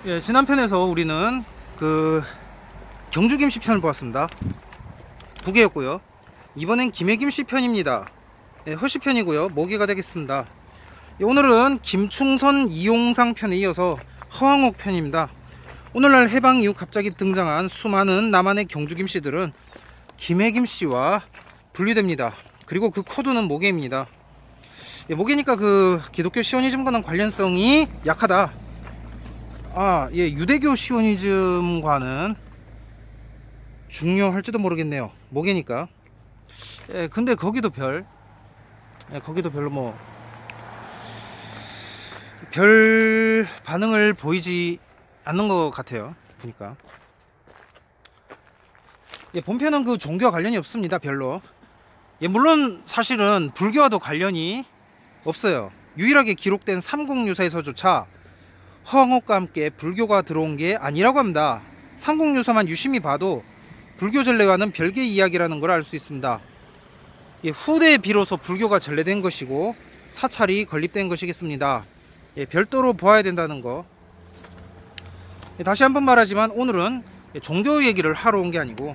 예, 지난 편에서 우리는 그 경주 김씨 편을 보았습니다. 북해였고요. 이번엔 김해 김씨 편입니다. 예, 허씨 편이고요. 모기가 되겠습니다. 예, 오늘은 김충선 이용상 편에 이어서 허황옥 편입니다. 오늘날 해방 이후 갑자기 등장한 수많은 남한의 경주 김씨들은 김해 김씨와 분류됩니다. 그리고 그 코드는 모계입니다. 예, 모계니까 그 기독교 시오니즘과는 관련성이 약하다. 예, 유대교 시오니즘과는 중요할지도 모르겠네요. 모계니까. 예, 근데 거기도 별로 별 반응을 보이지 않는 것 같아요. 보니까. 예, 본편은 그 종교와 관련이 없습니다. 별로. 예, 물론 사실은 불교와도 관련이 없어요. 유일하게 기록된 삼국유사에서조차 허황옥과 함께 불교가 들어온 게 아니라고 합니다. 삼국유사만 유심히 봐도 불교 전례와는 별개의 이야기라는 걸 알 수 있습니다. 예, 후대에 비로소 불교가 전래된 것이고 사찰이 건립된 것이겠습니다. 예, 별도로 보아야 된다는 거. 예, 다시 한번 말하지만 오늘은 종교 얘기를 하러 온 게 아니고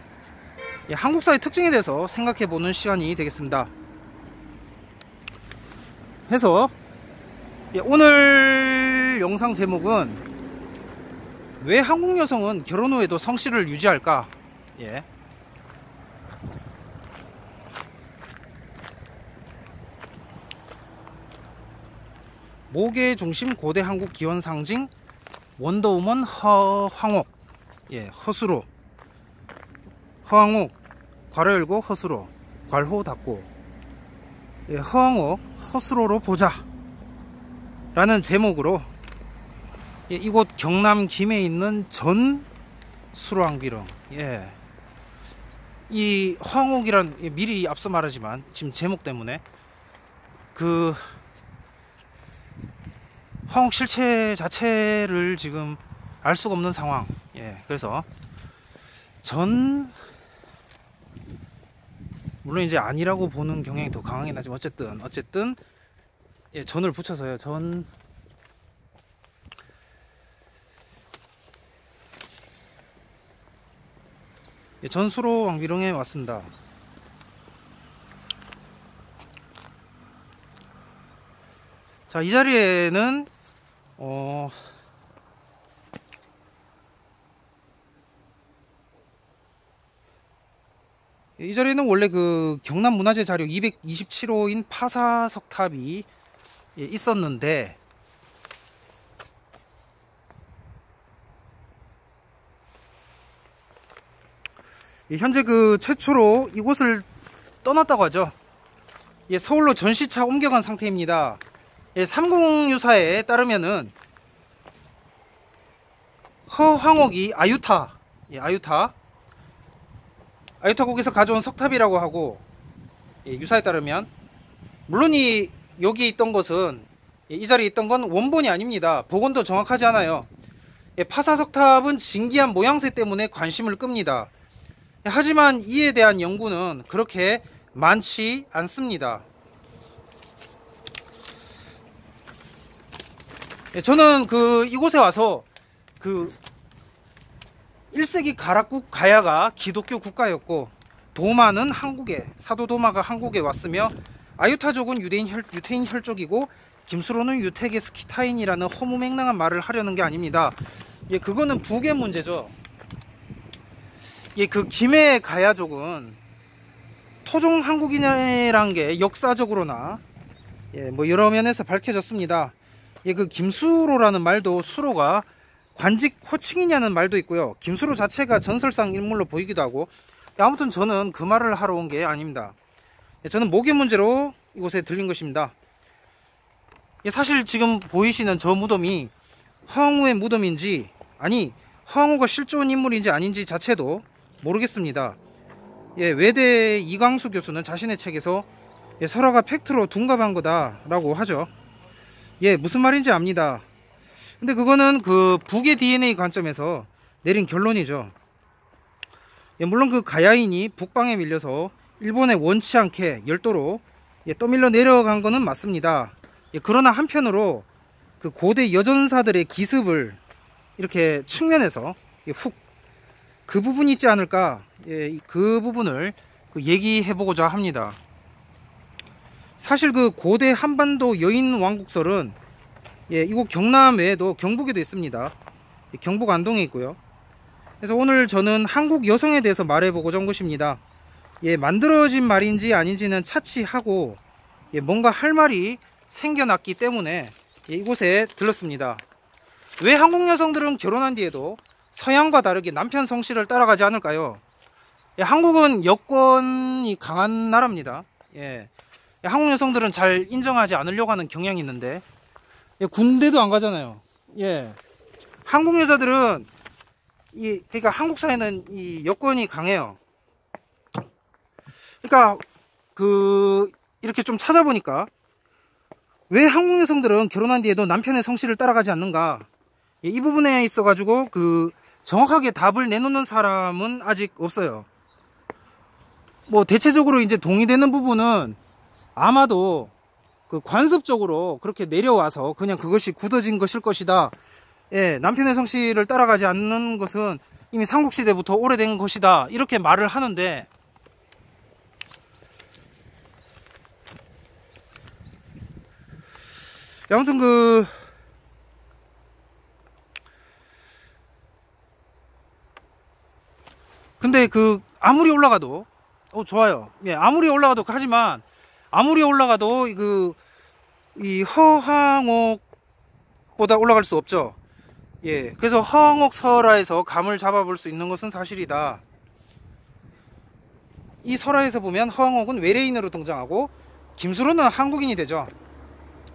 한국사의 특징에 대해서 생각해보는 시간이 되겠습니다. 해서 오늘 영상 제목은 왜 한국 여성은 결혼 후에도 성씨를 유지할까? 모계 중심 고대 한국 기원 상징 원더우먼 허황옥. 허수로. 허황옥 괄호 열고 허수로 괄호 닫고 허황옥 허수로로 보자 라는 제목으로 이곳 경남 김해에 있는 전 수로왕비릉, 이 허황옥이란, 미리 앞서 말하지만 지금 제목 때문에 그 허황옥 실체 자체를 지금 알 수가 없는 상황. 그래서 물론 이제 아니라고 보는 경향이 더 강하긴 하지만 어쨌든 전을 붙여서요. 전수로 왕비릉에 왔습니다. 자, 이 자리에는 이 자리에는 원래 그 경남문화재 자료 227호인 파사석탑이 있었는데 현재 그 최초로 이곳을 떠났다고 하죠. 서울로 전시차 옮겨간 상태입니다. 삼국유사에 따르면은 허황옥이 아유타국에서 가져온 석탑이라고 하고, 유사에 따르면 물론 여기 있던 것은 이 자리에 있던 건 원본이 아닙니다. 복원도 정확하지 않아요. 파사석탑은 진기한 모양새 때문에 관심을 끕니다. 하지만 이에 대한 연구는 그렇게 많지 않습니다. 저는 이곳에 와서 1세기 가락국 가야가 기독교 국가였고 도마는 사도 도마가 한국에 왔으며 아유타족은 유태인 혈족이고 김수로는 유택의 스키타인이라는 허무맹랑한 말을 하려는 게 아닙니다. 그거는 북의 문제죠. 그 김해 가야족은 토종 한국인이라는 게 역사적으로나 여러 면에서 밝혀졌습니다. 그 김수로라는 말도 수로가 관직 호칭이냐는 말도 있고요. 김수로 자체가 전설상 인물로 보이기도 하고, 아무튼 저는 그 말을 하러 온 게 아닙니다. 저는 모계 문제로 이곳에 들린 것입니다. 사실 지금 보이시는 저 무덤이 허황우의 무덤인지, 아니 허황우가 실존 인물인지 아닌지 자체도 모르겠습니다. 외대 이광수 교수는 자신의 책에서 설화가 팩트로 둔갑한 거다라고 하죠. 무슨 말인지 압니다. 근데 그거는 그 북의 DNA 관점에서 내린 결론이죠. 물론 그 가야인이 북방에 밀려서 일본에 원치 않게 열도로 떠밀려 내려간 거는 맞습니다. 그러나 한편으로 그 고대 여전사들의 기습을 이렇게 측면에서 훅 그 부분이 있지 않을까, 그 부분을 얘기해 보고자 합니다. 사실 그 고대 한반도 여인 왕국설은 이곳 경남 외에도 경북에도 있습니다. 경북 안동에 있고요. 그래서 오늘 저는 한국 여성에 대해서 말해보고자 한 것입니다. 만들어진 말인지 아닌지는 차치하고 뭔가 할 말이 생겨났기 때문에 이곳에 들렀습니다. 왜 한국 여성들은 결혼한 뒤에도 서양과 다르게 남편 성씨를 따라가지 않을까요? 한국은 여권이 강한 나라입니다. 한국 여성들은 잘 인정하지 않으려고 하는 경향이 있는데 군대도 안 가잖아요. 한국 여자들은 그러니까 한국 사회는 이 여권이 강해요. 그러니까 이렇게 좀 찾아보니까 왜 한국 여성들은 결혼한 뒤에도 남편의 성씨를 따라가지 않는가? 이 부분에 있어 가지고 정확하게 답을 내놓는 사람은 아직 없어요. 뭐 대체적으로 이제 동의되는 부분은 아마도 관습적으로 그렇게 내려와서 그냥 그것이 굳어진 것일 것이다. 남편의 성씨를 따라가지 않는 것은 이미 삼국시대부터 오래된 것이다. 이렇게 말을 하는데, 아무튼 근데 아무리 올라가도 좋아요. 아무리 올라가도, 하지만 아무리 올라가도 이 허황옥보다 올라갈 수 없죠. 그래서 허황옥 설화에서 감을 잡아볼 수 있는 것은 사실이다. 이 설화에서 보면 허황옥은 외래인으로 등장하고 김수로는 한국인이 되죠.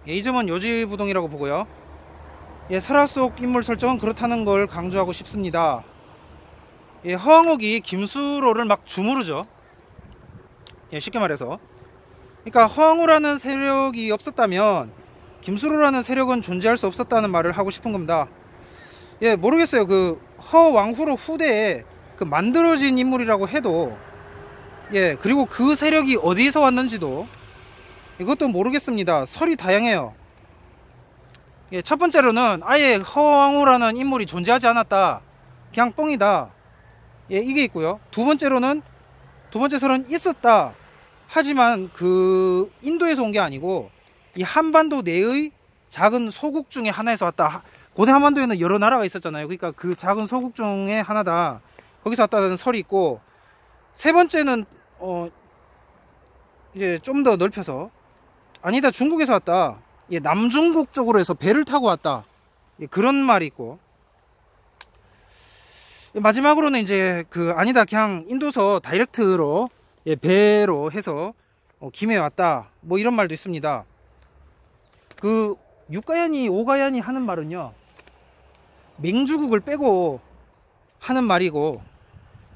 이 점은 요지부동이라고 보고요. 설화 속 인물 설정은 그렇다는 걸 강조하고 싶습니다. 허황옥이 김수로를 막 주무르죠. 쉽게 말해서, 그러니까 허황우라는 세력이 없었다면 김수로라는 세력은 존재할 수 없었다는 말을 하고 싶은 겁니다. 모르겠어요. 허왕후로 후대에 만들어진 인물이라고 해도, 그리고 그 세력이 어디서 왔는지도 이것도 모르겠습니다. 설이 다양해요. 첫 번째로는 아예 허왕후라는 인물이 존재하지 않았다, 그냥 뻥이다, 이게 있고요. 두 번째 설은 있었다. 하지만 인도에서 온 게 아니고 이 한반도 내의 작은 소국 중에 하나에서 왔다. 고대 한반도에는 여러 나라가 있었잖아요. 그러니까 그 작은 소국 중에 하나다, 거기서 왔다는 설이 있고, 세 번째는 이제 좀 더 넓혀서 아니다, 중국에서 왔다, 남중국 쪽으로 해서 배를 타고 왔다, 그런 말이 있고, 마지막으로는 이제 아니다, 그냥 인도서 다이렉트로 배로 해서 김해 왔다, 뭐 이런 말도 있습니다. 육가연이 오가연이 하는 말은요, 맹주국을 빼고 하는 말이고,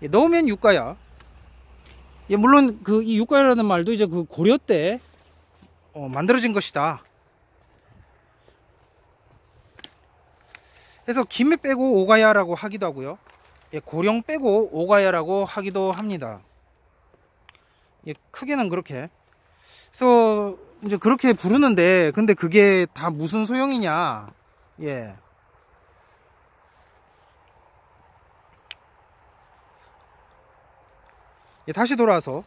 넣으면 육가야. 물론 이 육가야라는 말도 이제 고려 때 만들어진 것이다. 그래서 김해 빼고 오가야라고 하기도 하고요, 고령 빼고 오가야라고 하기도 합니다. 크게는 그렇게. 그래서 이제 그렇게 부르는데, 근데 그게 다 무슨 소용이냐? 다시 돌아와서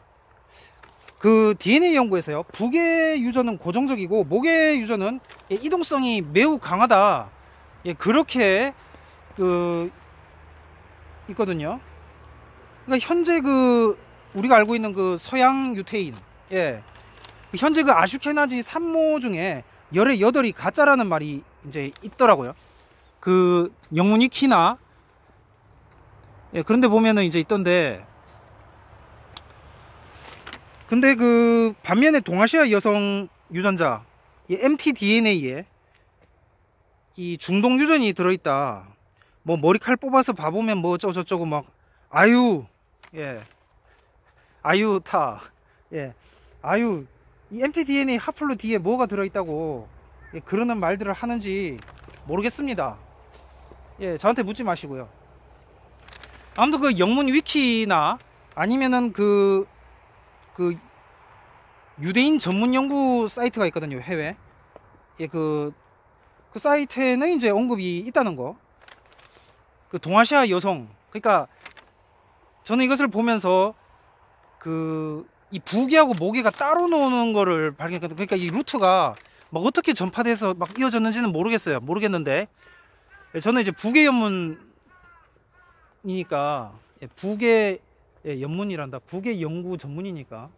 DNA 연구에서요, 북의 유전은 고정적이고 목의 유전은 이동성이 매우 강하다, 그렇게 있거든요. 그러니까 현재 우리가 알고 있는 서양 유태인, 현재 아슈케나지 산모 중에 열의 8이 가짜라는 말이 이제 있더라고요. 영문 위키나 그런데 보면은 이제 있던데, 근데 반면에 동아시아 여성 유전자 mtDNA에 이 중동 유전이 들어있다, 뭐 머리칼 뽑아서 봐보면 뭐 어쩌고저쩌고 막 아유타, 아유, 이 mtDNA 하플로 뒤에 뭐가 들어있다고 그러는 말들을 하는지 모르겠습니다. 저한테 묻지 마시고요. 아무튼 영문 위키나 아니면은 유대인 전문 연구 사이트가 있거든요, 해외. 그 사이트에는 이제 언급이 있다는 거. 그 동아시아 여성, 그러니까 저는 이것을 보면서 그 이 부계하고 모계가 따로 노는 거를 발견했거든요. 그러니까 이 루트가 막 어떻게 전파돼서 막 이어졌는지는 모르겠는데 저는 이제 부계 연문이니까 부계 연문이란다. 부계 연구 전문이니까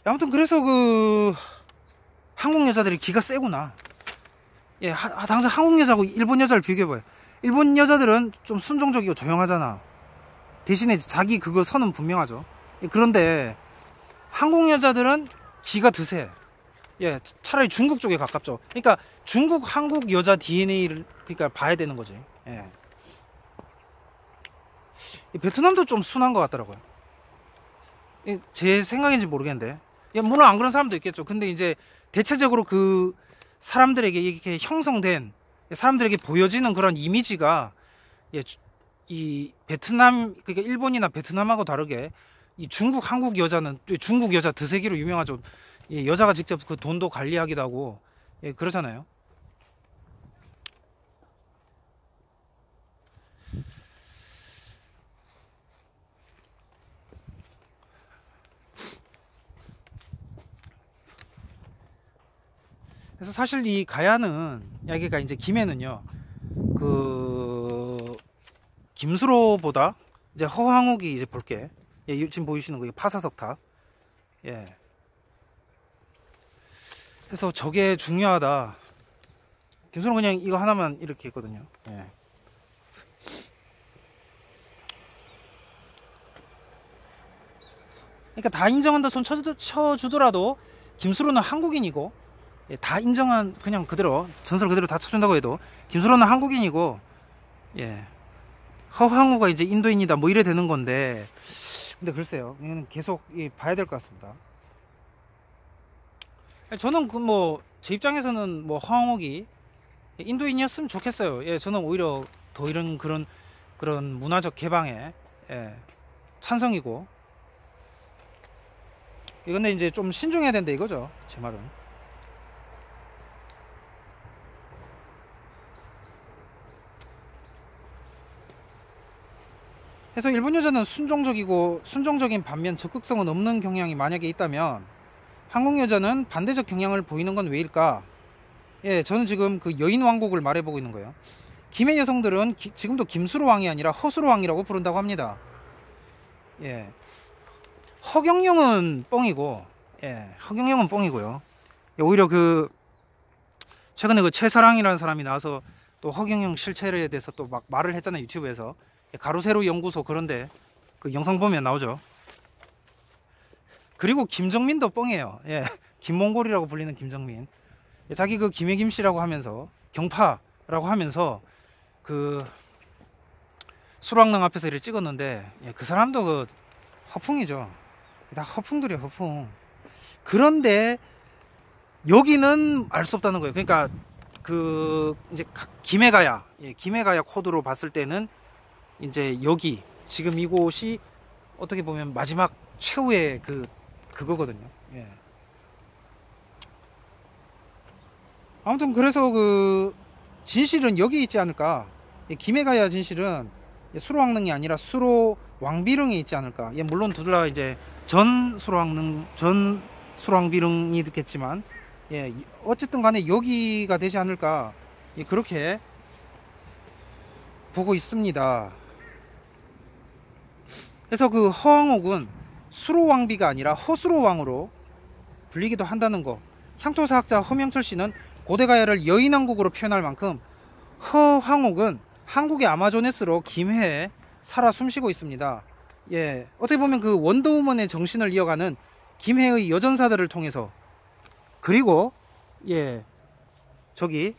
아무튼 그래서 그 한국 여자들이 기가 세구나. 예, 당장 한국 여자하고 일본 여자를 비교해봐요. 일본 여자들은 좀 순종적이고 조용하잖아. 대신에 자기 그거 선은 분명하죠. 예, 그런데 한국 여자들은 기가 드세. 예, 차라리 중국 쪽에 가깝죠. 그러니까 중국 한국 여자 DNA를 그러니까 봐야 되는 거지. 예. 베트남도 좀 순한 것 같더라고요. 제 생각인지 모르겠는데. 예, 물론 안 그런 사람도 있겠죠. 근데 이제 대체적으로 그 사람들에게 이렇게 형성된, 사람들에게 보여지는 그런 이미지가, 예, 이 베트남, 그러니까 일본이나 베트남하고 다르게 이 중국 한국 여자는 중국 여자 드세기로 유명하죠. 예, 여자가 직접 그 돈도 관리하기도 하고, 예, 그러잖아요. 그래서 사실 이 가야는, 여기가 이제 김해는요, 그 김수로보다 이제 허황옥이 이제 볼게. 예, 지금 보이시는 거 파사석탑. 예. 그래서 저게 중요하다. 김수로 그냥 이거 하나만 이렇게 했거든요. 예. 그러니까 다 인정한다 손 쳐주더라도 김수로는 한국인이고, 예, 다 인정한 그냥 그대로 전설 그대로 다 쳐준다고 해도 김수로는 한국인이고, 예, 허황우가 이제 인도인이다 뭐 이래 되는 건데, 근데 글쎄요, 이거는 계속 봐야 될 것 같습니다. 저는 그 뭐 제 입장에서는 뭐 허황욱이 인도인이었으면 좋겠어요. 예, 저는 오히려 더 이런 그런 문화적 개방에, 예, 찬성이고. 근데 이제 좀 신중해야 된다 이거죠, 제 말은. 그래서 일본 여자는 순종적인 반면 적극성은 없는 경향이 만약에 있다면, 한국 여자는 반대적 경향을 보이는 건 왜일까? 예, 저는 지금 그 여인 왕국을 말해보고 있는 거예요. 김해 여성들은 지금도 김수로 왕이 아니라 허수로 왕이라고 부른다고 합니다. 예, 허경영은 뻥이고, 예, 허경영은 뻥이고요. 예, 오히려 그 최근에 그 최사랑이라는 사람이 나와서 또 허경영 실체에 대해서 또 막 말을 했잖아요, 유튜브에서. 예, 가로세로 연구소 그런데 그 영상 보면 나오죠. 그리고 김정민도 뻥이에요. 예, 김몽골이라고 불리는 김정민. 예, 자기 그 김해 김씨라고 하면서 경파라고 하면서 그 수락릉 앞에서 이렇게 찍었는데, 예, 그 사람도 그 허풍이죠. 다 허풍들이에요, 허풍. 그런데 여기는 알 수 없다는 거예요. 그러니까 그 이제 김해가야, 예, 김해가야 코드로 봤을 때는 이제 여기 지금 이곳이 어떻게 보면 마지막 최후의 그거거든요. 예. 아무튼 그래서 그 진실은 여기 있지 않을까. 예, 김해가야 진실은 수로왕릉이 아니라 수로왕비릉에 있지 않을까. 예, 물론 둘 다 이제 전 수로왕비릉이 있겠지만, 예, 어쨌든 간에 여기가 되지 않을까. 예, 그렇게 보고 있습니다. 그래서 그 허황옥은 수로왕비가 아니라 허수로왕으로 불리기도 한다는 거. 향토사학자 허명철 씨는 고대가야를 여인왕국으로 표현할 만큼 허황옥은 한국의 아마조네스로 김해에 살아 숨쉬고 있습니다. 예, 어떻게 보면 그 원더우먼의 정신을 이어가는 김해의 여전사들을 통해서, 그리고 예, 저기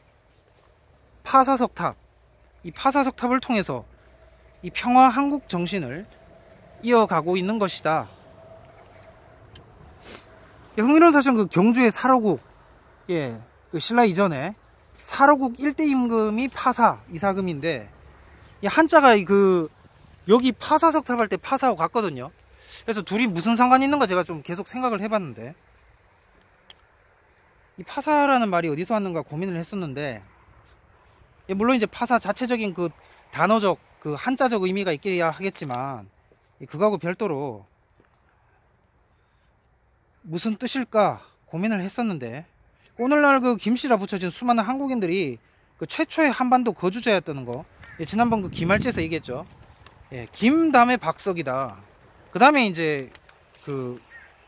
파사석탑, 이 파사석탑을 통해서 이 평화 한국 정신을 이어가고 있는 것이다. 예, 흥미로운 사실은 그 경주의 사로국, 예, 그 신라 이전에 사로국 일대 임금이 파사 이사금인데, 이 한자가 그 여기 파사석탑 할 때 파사하고 같거든요. 그래서 둘이 무슨 상관이 있는가 제가 좀 계속 생각을 해봤는데, 이 파사라는 말이 어디서 왔는가 고민을 했었는데, 예, 물론 이제 파사 자체적인 그 단어적 그 한자적 의미가 있게야 하겠지만, 그거하고 별도로 무슨 뜻일까 고민을 했었는데, 오늘날 그 김씨라 붙여진 수많은 한국인들이 그 최초의 한반도 거주자였다는 거, 예, 지난번 그 김할지에서 얘기했죠. 예, 김 다음에 박석이다. 그 다음에 이제 그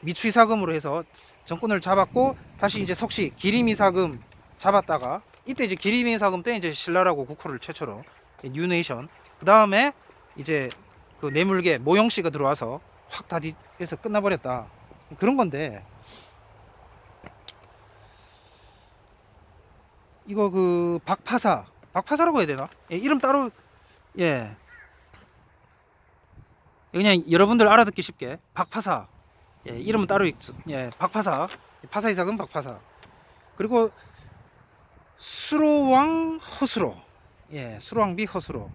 미추이사금으로 해서 정권을 잡았고, 다시 이제 석시 기림이사금 잡았다가, 이때 이제 기림이사금 때 이제 신라라고 국호를 최초로, 예, 뉴네이션. 그 다음에 이제 그 뇌물계 모영씨가 들어와서 확 다 해서 끝나버렸다. 그런 건데, 이거 그 박파사라고 해야 되나? 예, 이름 따로, 예, 그냥 여러분들 알아듣기 쉽게 박파사, 예, 이름은 따로 있죠. 예, 박파사, 파사이삭은 박파사. 그리고 수로왕 허수로, 예, 수로왕비 허수로,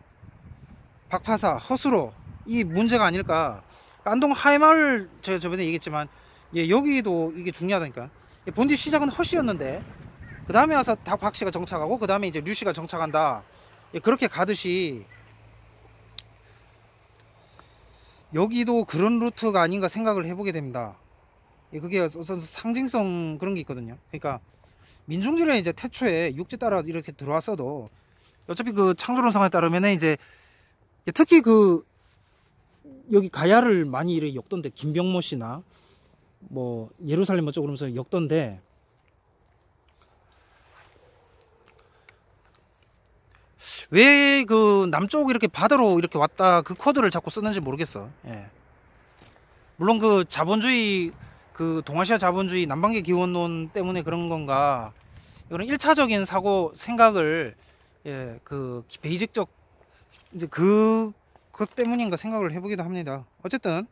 박파사 허수로, 이 문제가 아닐까. 안동 하회마을 제가 저번에 얘기했지만, 예, 여기도 이게 중요하다니까. 예, 본디 시작은 허씨였는데 그 다음에 와서 다 박씨가 정착하고, 그 다음에 이제 류씨가 정착한다. 예, 그렇게 가듯이 여기도 그런 루트가 아닌가 생각을 해보게 됩니다. 예, 그게 어떤 상징성 그런 게 있거든요. 그러니까 민중들의 이제 태초에 육지 따라 이렇게 들어왔어도, 어차피 그 창조론상에 따르면 이제 특히 그 여기 가야를 많이 이렇게 엮던데, 김병모 씨나 뭐 예루살렘 어쩌고 그러면서 엮던데, 왜 그 남쪽 이렇게 바다로 이렇게 왔다 그 코드를 자꾸 쓰는지 모르겠어. 예. 물론 그 자본주의, 그 동아시아 자본주의 남방계 기원론 때문에 그런 건가, 이런 1차적인 사고 생각을, 예, 그 베이직적 이제 그것 때문인가 생각을 해보기도 합니다. 어쨌든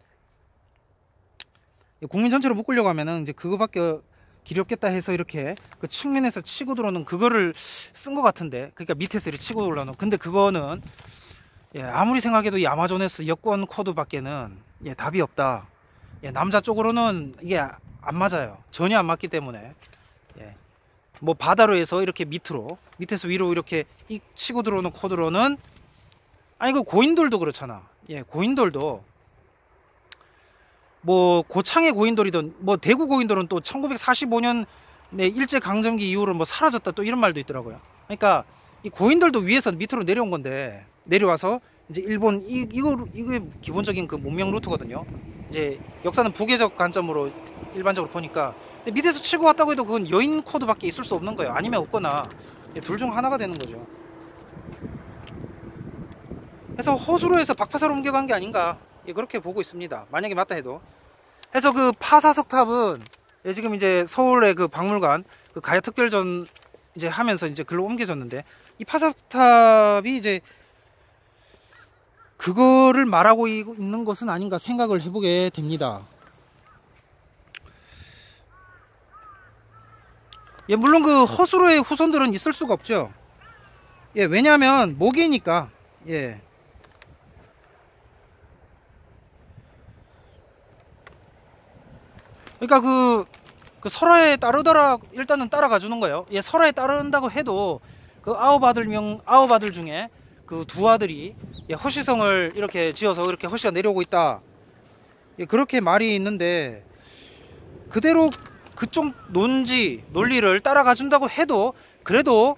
국민 전체로 묶으려고 하면은 이제 그거밖에 길이 없겠다 해서 이렇게 그 측면에서 치고 들어오는 그거를 쓴 것 같은데, 그러니까 밑에서 이렇게 치고 올라오는. 근데 그거는, 예, 아무리 생각해도 이 아마존에서 여권 코드밖에는, 예, 답이 없다. 예, 남자 쪽으로는 이게 안 맞아요. 전혀 안 맞기 때문에, 예, 뭐 바다로 해서 이렇게 밑에서 위로 이렇게 치고 들어오는 코드로는, 아니 그 고인돌도 그렇잖아. 예, 고인돌도 뭐 고창의 고인돌이든 뭐 대구 고인돌은 또 1945년 일제강점기 이후로 뭐 사라졌다, 또 이런 말도 있더라고요. 그러니까 이 고인돌도 위에서 밑으로 내려온 건데, 내려와서 이제 일본 이게 기본적인 그 문명 루트거든요. 이제 역사는 부계적 관점으로 일반적으로 보니까, 근데 밑에서 치고 왔다고 해도 그건 여인 코드밖에 있을 수 없는 거예요. 아니면 없거나, 둘 중 하나가 되는 거죠. 그래서 허수로에서 박파사로 옮겨간 게 아닌가, 예, 그렇게 보고 있습니다. 만약에 맞다 해도. 해서 그 파사석탑은, 예, 지금 이제 서울의 그 박물관 그 가야 특별전 이제 하면서 이제 글로 옮겨졌는데, 이 파사석탑이 이제 그거를 말하고 있는 것은 아닌가 생각을 해보게 됩니다. 예, 물론 그 허수로의 후손들은 있을 수가 없죠. 예, 왜냐하면 모계니까. 예. 그러니까 그 설화에 따르더라, 일단은 따라가 주는 거예요. 예, 설화에 따른다고 해도 그 아홉 아들 중에 그 두 아들이, 예, 허시성을 이렇게 지어서 이렇게 허시가 내려오고 있다. 예, 그렇게 말이 있는데, 그대로 그쪽 논리를 따라가 준다고 해도 그래도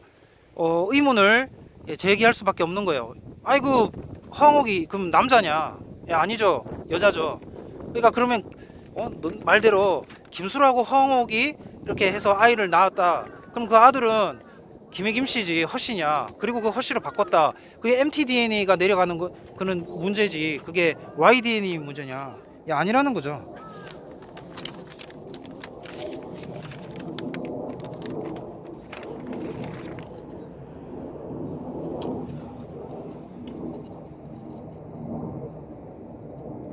의문을, 예, 제기할 수밖에 없는 거예요. 아이고 허황옥이 그럼 남자냐? 예, 아니죠, 여자죠. 그러니까 그러면 너 말대로 김수라고 허황옥이 이렇게 해서 아이를 낳았다. 그럼 그 아들은 김해 김씨지 허씨냐? 그리고 그 허씨로 바꿨다. 그게 mtDNA가 내려가는 거, 그는 문제지. 그게 yDNA 문제냐? 야, 아니라는 거죠.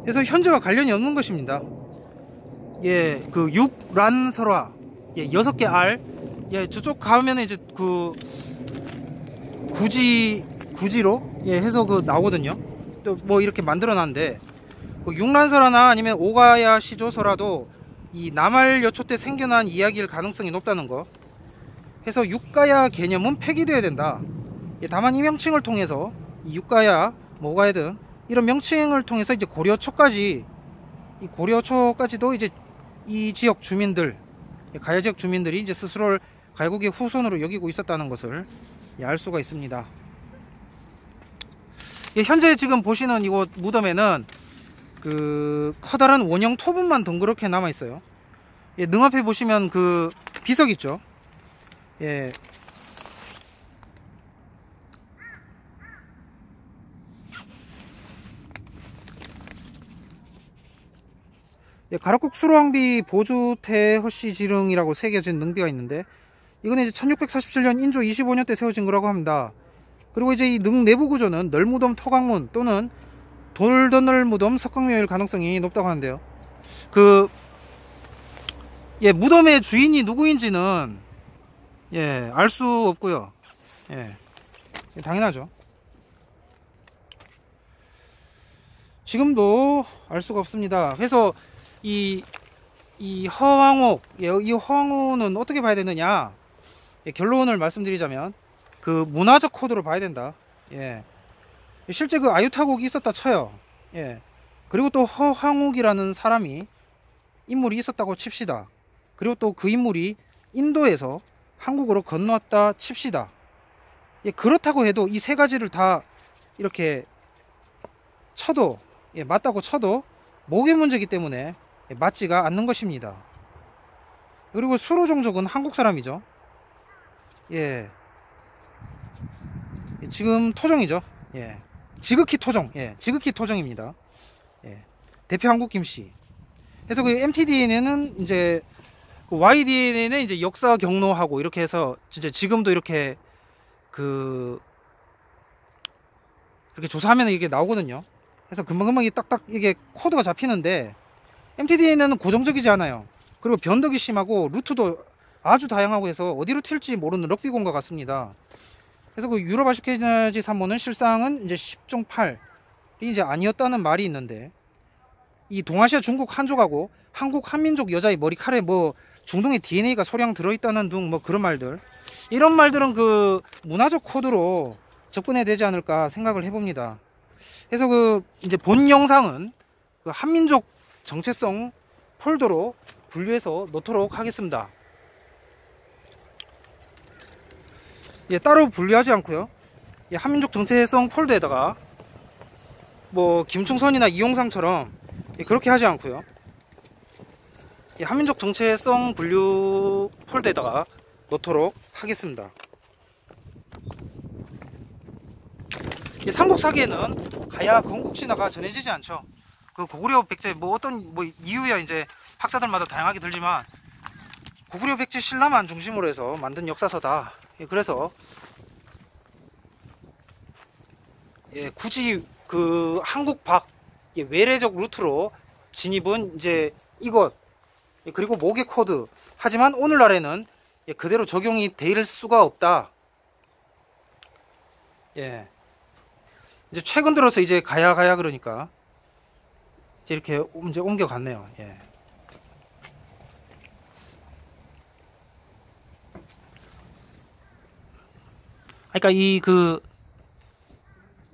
그래서 현재와 관련이 없는 것입니다. 예, 그 육란설화, 예, 6개 알, 예, 저쪽 가면 이제 그 구지로, 예, 해서 그 나오거든요. 또 뭐 이렇게 만들어놨는데, 그 육란설화나 아니면 오가야 시조설화도 이 남할 여초 때 생겨난 이야기일 가능성이 높다는 거. 해서 육가야 개념은 폐기되어야 된다. 다만 이 명칭을 통해서 이 육가야, 모가야 등 이런 명칭을 통해서 이제 고려초까지, 이 고려초까지도 이제 이 지역 주민들, 가야 지역 주민들이 이제 스스로를 가야국의 후손으로 여기고 있었다는 것을 알 수가 있습니다. 현재 지금 보시는 이곳 무덤에는 그 커다란 원형 토분만 덩그렇게 남아 있어요. 능앞에 보시면 그 비석 있죠. 예. 가락국 수로왕비 보주태 허씨 지릉이라고 새겨진 능비가 있는데, 이거는 이제 1647년 인조 25년 때 세워진 거라고 합니다. 그리고 이제 이 능 내부 구조는 널무덤 토강문 또는 돌더널무덤 석강묘일 가능성이 높다고 하는데요. 무덤의 주인이 누구인지는 알 수 없고요. 당연하죠. 지금도 알 수가 없습니다. 그래서 이 허황옥, 이 허황호는 어떻게 봐야 되느냐, 결론을 말씀드리자면 그 문화적 코드로 봐야 된다. 실제 그 아유타국이 있었다 쳐요. 그리고 또 허황옥이라는 사람이, 인물이 있었다고 칩시다. 그리고 또 그 인물이 인도에서 한국으로 건너왔다 칩시다. 그렇다고 해도 이 세 가지를 다 이렇게 쳐도, 맞다고 쳐도 목의 문제이기 때문에 맞지가 않는 것입니다. 그리고 수로 종족은 한국 사람이죠. 지금 토종이죠. 지극히 토종, 지극히 토종입니다. 대표 한국 김씨. 그래서 그 mtDNA는 이제 그 YDNA는 이제 역사 경로하고 이렇게 해서 진짜 지금도 이렇게 이렇게 조사하면 이게 나오거든요. 그래서 금방금방 이게 딱딱 이게 코드가 잡히는데, mtDNA는 고정적이지 않아요. 그리고 변덕이 심하고 루트도 아주 다양하고 해서 어디로 튈지 모르는 럭비공과 같습니다. 그래서 그 유럽 아슈케나지 산모는 실상은 이제 10중 8이 이제 아니었다는 말이 있는데, 이 동아시아 중국 한족하고 한국 한민족 여자의 머리칼에 뭐 중동의 DNA가 소량 들어있다는 둥 뭐 그런 말들, 이런 말들은 그 문화적 코드로 접근해야 되지 않을까 생각을 해봅니다. 그래서 그 이제 본 영상은 그 한민족 정체성 폴더로 분류해서 놓도록 하겠습니다. 따로 분류하지 않고요. 한민족 정체성 폴더에다가 뭐 김충선이나 이용상처럼 그렇게 하지 않고요. 한민족 정체성 분류 폴더에다가 놓도록 하겠습니다. 삼국사기에는 가야 건국 신화가 전해지지 않죠. 그 고구려 백제 뭐 어떤 뭐 이유야 이제 학자들마다 다양하게 들지만, 고구려 백제 신라만 중심으로 해서 만든 역사서다. 그래서 굳이 그 한국 밖 외래적 루트로 진입은 이제 이것, 그리고 모계 코드, 하지만 오늘날에는 그대로 적용이 될 수가 없다. 이제 최근 들어서 이제 가야 그러니까 이제 이렇게 이제 옮겨갔네요. 그러니까 이 그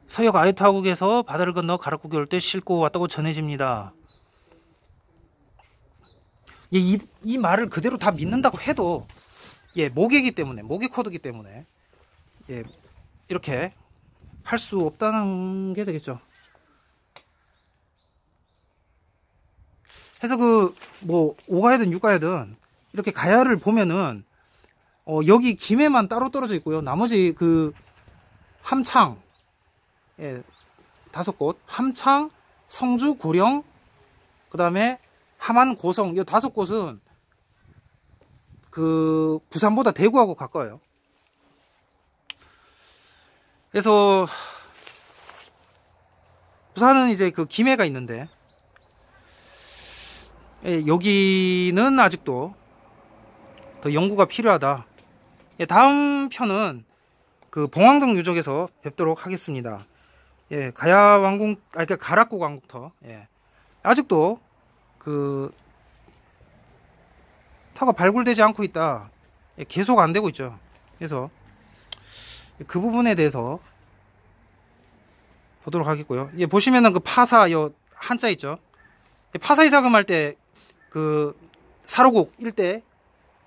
서역 아유타국에서 바다를 건너 가락국에 올 때 싣고 왔다고 전해집니다. 이 말을 그대로 다 믿는다고 해도 모계이기 때문에, 모계 코드이기 때문에 이렇게 할 수 없다는 게 되겠죠. 그래서 그 뭐 5가야든 6가야든 이렇게 가야를 보면은 여기 김해만 따로 떨어져 있고요. 나머지 그 함창 5곳, 함창, 성주, 고령, 그 다음에 함안, 고성, 이 5곳은 그 부산보다 대구하고 가까워요. 그래서 부산은 이제 그 김해가 있는데, 여기는 아직도 더 연구가 필요하다. 다음 편은 그 봉황동 유적에서 뵙도록 하겠습니다. 가야 왕궁, 그러니까 가락국 왕국터, 아직도 그 터가 발굴되지 않고 있다. 계속 안 되고 있죠. 그래서 그 부분에 대해서 보도록 하겠고요. 예, 보시면은 그 파사 요 한자 있죠. 파사 이사금 할 때 그 사로국 일대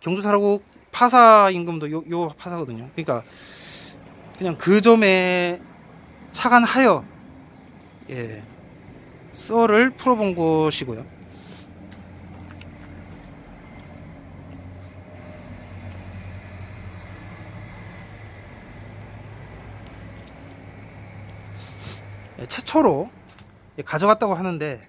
경주 사로국 파사 임금도 요 파사거든요. 그러니까 그냥 그 점에 착안하여 예, 썰을 풀어본 것이고요. 예, 최초로 예, 가져갔다고 하는데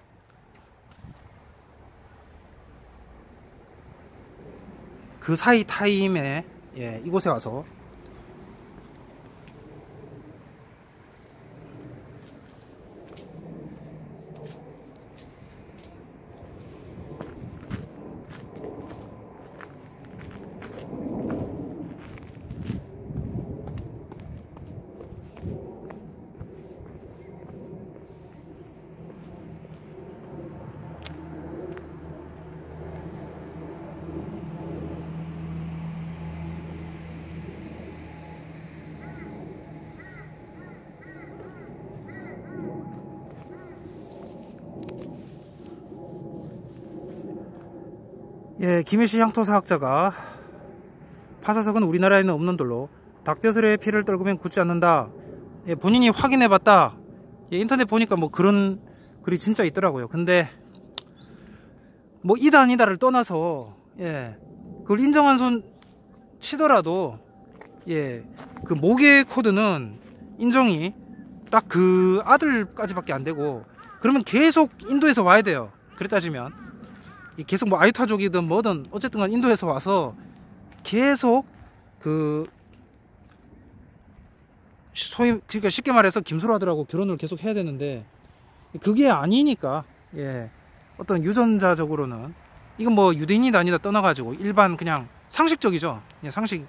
그 사이 타임에 예, 이곳에 와서 예, 김일시 향토사학자가 파사석은 우리나라에는 없는 돌로 닭벼슬의 피를 떨구면 굳지 않는다. 예, 본인이 확인해봤다. 예, 인터넷 보니까 뭐 그런 글이 진짜 있더라고요. 근데 뭐 이다 아니다를 떠나서 예, 그걸 인정한 손 치더라도 예, 그 모계 코드는 인정이 딱 그 아들까지밖에 안 되고 그러면 계속 인도에서 와야 돼요. 그래 따지면 계속 뭐 아유타족이든 뭐든 어쨌든 간 인도에서 와서 계속 그 소위 그러니까 쉽게 말해서 김수라들하고 결혼을 계속 해야 되는데 그게 아니니까 예, 어떤 유전자적으로는 이건 뭐 유대인이다 아니다 떠나가지고 일반 그냥 상식적이죠. 예, 상식.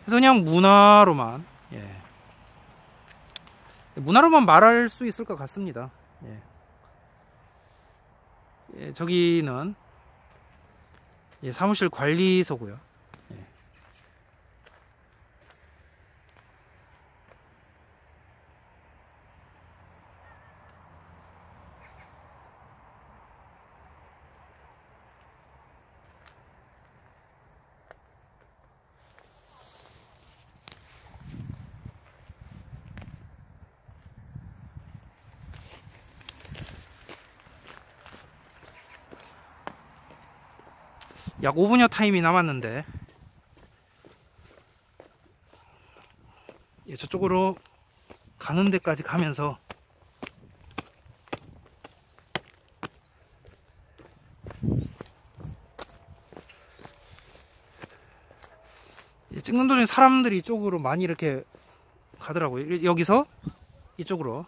그래서 그냥 문화로만 예, 문화로만 말할 수 있을 것 같습니다. 예. 예, 저기는 예, 사무실 관리소고요. 예. 약 5분여 타임이 남았는데 예, 저쪽으로 가는 데까지 가면서 예, 찍는 도중에 사람들이 이쪽으로 많이 이렇게 가더라고요. 여기서 이쪽으로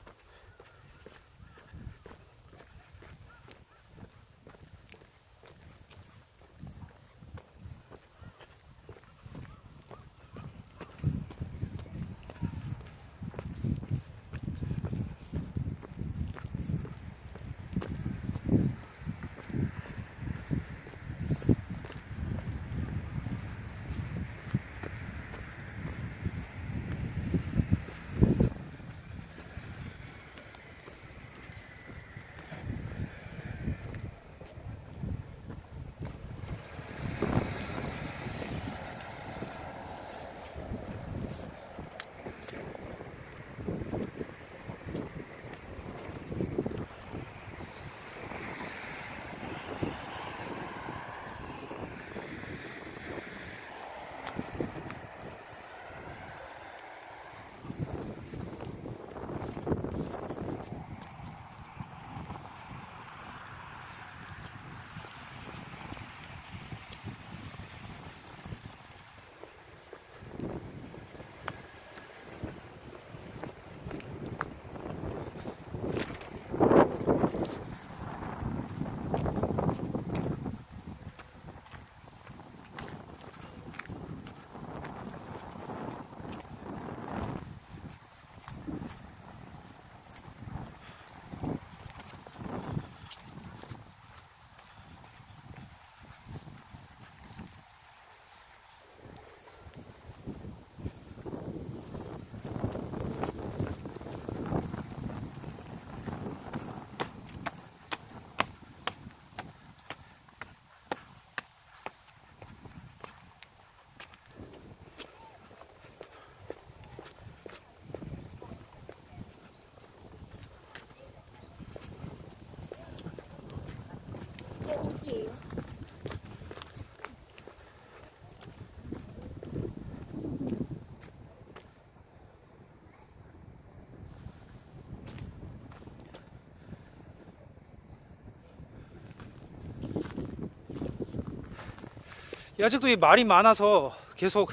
아직도 이 말이 많아서 계속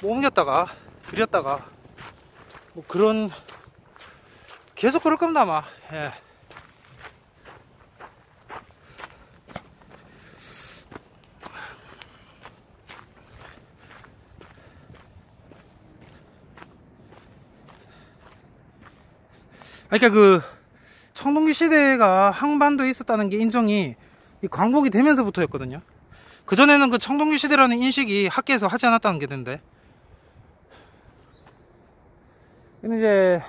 뭐 옮겼다가 들였다가 뭐 그런 계속 그럴 겁니다 아마. 예. 그러니까 그 청동기 시대가 한반도에 있었다는 게 인정이 이 광복이 되면서부터였거든요. 그전에는 그 청동기 시대라는 인식이 학계에서 하지 않았다는 게 된대. 근데 이제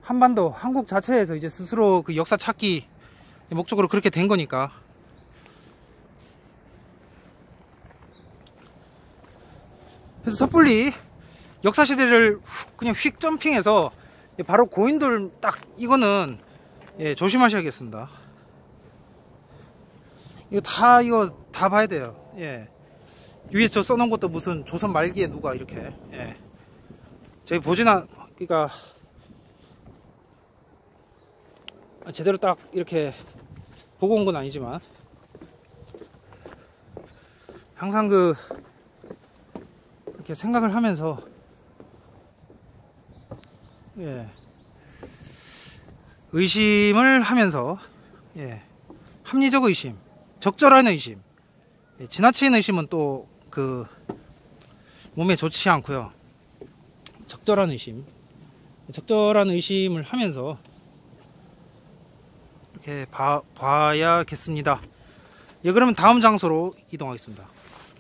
한반도, 한국 자체에서 이제 스스로 그 역사 찾기 목적으로 그렇게 된 거니까. 그래서 섣불리 역사 시대를 그냥 휙 점핑해서 바로 고인돌 딱 이거는 예, 조심하셔야겠습니다. 이거 다 봐야 돼요. 예. 위에 저 써놓은 것도 무슨 조선 말기에 누가 이렇게 예. 저희 보지나 그러니까 제대로 딱 이렇게 보고 온 건 아니지만 항상 그 이렇게 생각을 하면서 예. 의심을 하면서 예. 합리적 의심, 적절한 의심, 예. 지나친 의심은 또 그 몸에 좋지 않고요. 적절한 의심을 하면서 이렇게 봐야겠습니다. 예, 그러면 다음 장소로 이동하겠습니다.